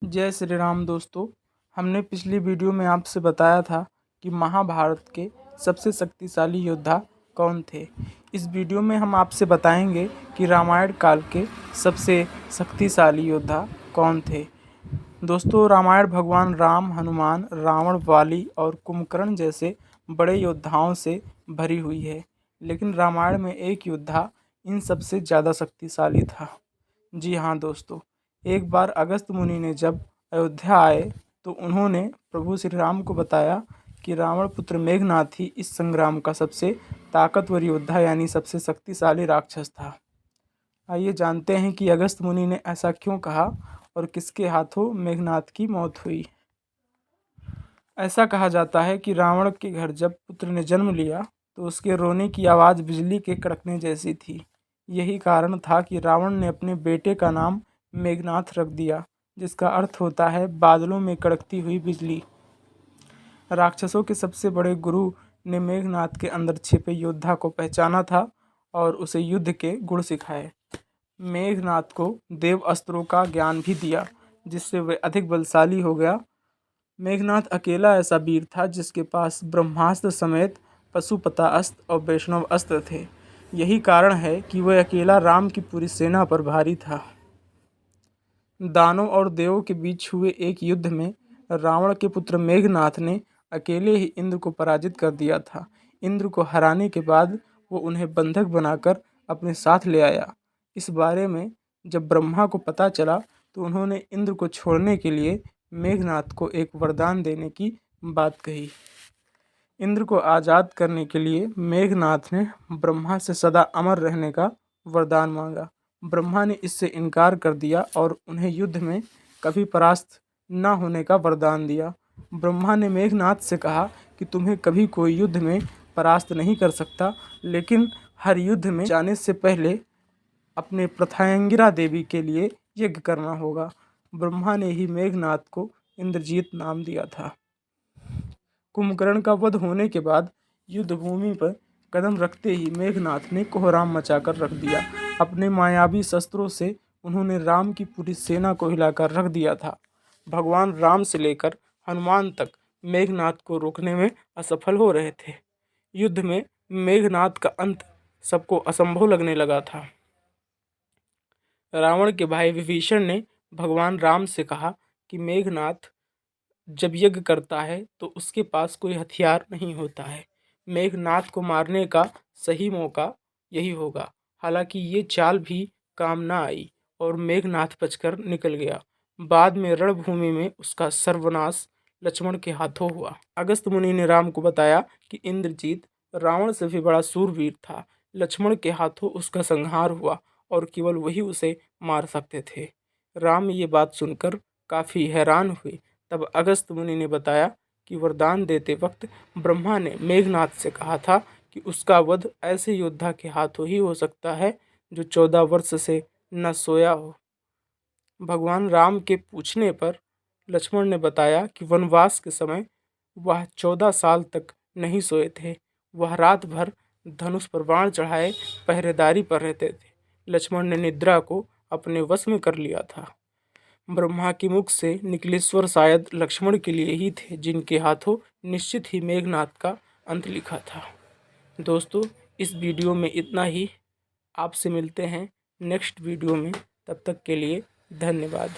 जय श्री राम दोस्तों। हमने पिछली वीडियो में आपसे बताया था कि महाभारत के सबसे शक्तिशाली योद्धा कौन थे। इस वीडियो में हम आपसे बताएंगे कि रामायण काल के सबसे शक्तिशाली योद्धा कौन थे। दोस्तों, रामायण भगवान राम, हनुमान, रावण, वाली और कुंभकर्ण जैसे बड़े योद्धाओं से भरी हुई है, लेकिन रामायण में एक योद्धा इन सबसे ज़्यादा शक्तिशाली था। जी हाँ दोस्तों, एक बार अगस्त्य मुनि ने जब अयोध्या आए तो उन्होंने प्रभु श्री राम को बताया कि रावण पुत्र मेघनाथ ही इस संग्राम का सबसे ताकतवर योद्धा यानी सबसे शक्तिशाली राक्षस था। आइए जानते हैं कि अगस्त्य मुनि ने ऐसा क्यों कहा और किसके हाथों मेघनाथ की मौत हुई। ऐसा कहा जाता है कि रावण के घर जब पुत्र ने जन्म लिया तो उसके रोने की आवाज़ बिजली के कड़कने जैसी थी। यही कारण था कि रावण ने अपने बेटे का नाम मेघनाथ रख दिया, जिसका अर्थ होता है बादलों में कड़कती हुई बिजली। राक्षसों के सबसे बड़े गुरु ने मेघनाथ के अंदर छिपे योद्धा को पहचाना था और उसे युद्ध के गुण सिखाए। मेघनाथ को देव अस्त्रों का ज्ञान भी दिया, जिससे वह अधिक बलशाली हो गया। मेघनाथ अकेला ऐसा वीर था जिसके पास ब्रह्मास्त्र समेत पशुपता अस्त्र और वैष्णव अस्त्र थे। यही कारण है कि वह अकेला राम की पूरी सेना पर भारी था। दानव और देवों के बीच हुए एक युद्ध में रावण के पुत्र मेघनाथ ने अकेले ही इंद्र को पराजित कर दिया था। इंद्र को हराने के बाद वो उन्हें बंधक बनाकर अपने साथ ले आया। इस बारे में जब ब्रह्मा को पता चला तो उन्होंने इंद्र को छोड़ने के लिए मेघनाथ को एक वरदान देने की बात कही। इंद्र को आज़ाद करने के लिए मेघनाथ ने ब्रह्मा से सदा अमर रहने का वरदान मांगा। ब्रह्मा ने इससे इनकार कर दिया और उन्हें युद्ध में कभी परास्त न होने का वरदान दिया। ब्रह्मा ने मेघनाथ से कहा कि तुम्हें कभी कोई युद्ध में परास्त नहीं कर सकता, लेकिन हर युद्ध में जाने से पहले अपने प्रथायंगिरा देवी के लिए यज्ञ करना होगा। ब्रह्मा ने ही मेघनाथ को इंद्रजीत नाम दिया था। कुंभकर्ण का वध होने के बाद युद्ध भूमि पर कदम रखते ही मेघनाथ ने कोहराम मचाकर रख दिया। अपने मायावी शस्त्रों से उन्होंने राम की पूरी सेना को हिलाकर रख दिया था। भगवान राम से लेकर हनुमान तक मेघनाथ को रोकने में असफल हो रहे थे। युद्ध में मेघनाथ का अंत सबको असंभव लगने लगा था। रावण के भाई विभीषण ने भगवान राम से कहा कि मेघनाथ जब यज्ञ करता है तो उसके पास कोई हथियार नहीं होता है। मेघनाथ को मारने का सही मौका यही होगा। हालांकि ये चाल भी काम न आई और मेघनाथ बचकर निकल गया। बाद में रणभूमि में उसका सर्वनाश लक्ष्मण के हाथों हुआ। अगस्त्य मुनि ने राम को बताया कि इंद्रजीत रावण से भी बड़ा सूरवीर था। लक्ष्मण के हाथों उसका संहार हुआ और केवल वही उसे मार सकते थे। राम ये बात सुनकर काफ़ी हैरान हुए। तब अगस्त्य मुनि ने बताया कि वरदान देते वक्त ब्रह्मा ने मेघनाथ से कहा था कि उसका वध ऐसे योद्धा के हाथों ही हो सकता है जो 14 वर्ष से न सोया हो। भगवान राम के पूछने पर लक्ष्मण ने बताया कि वनवास के समय वह 14 साल तक नहीं सोए थे। वह रात भर धनुष पर बाण चढ़ाए पहरेदारी पर रहते थे। लक्ष्मण ने निद्रा को अपने वश में कर लिया था। ब्रह्मा के मुख से निकले स्वर शायद लक्ष्मण के लिए ही थे, जिनके हाथों निश्चित ही मेघनाथ का अंत लिखा था। दोस्तों, इस वीडियो में इतना ही। आपसे मिलते हैं नेक्स्ट वीडियो में। तब तक के लिए धन्यवाद।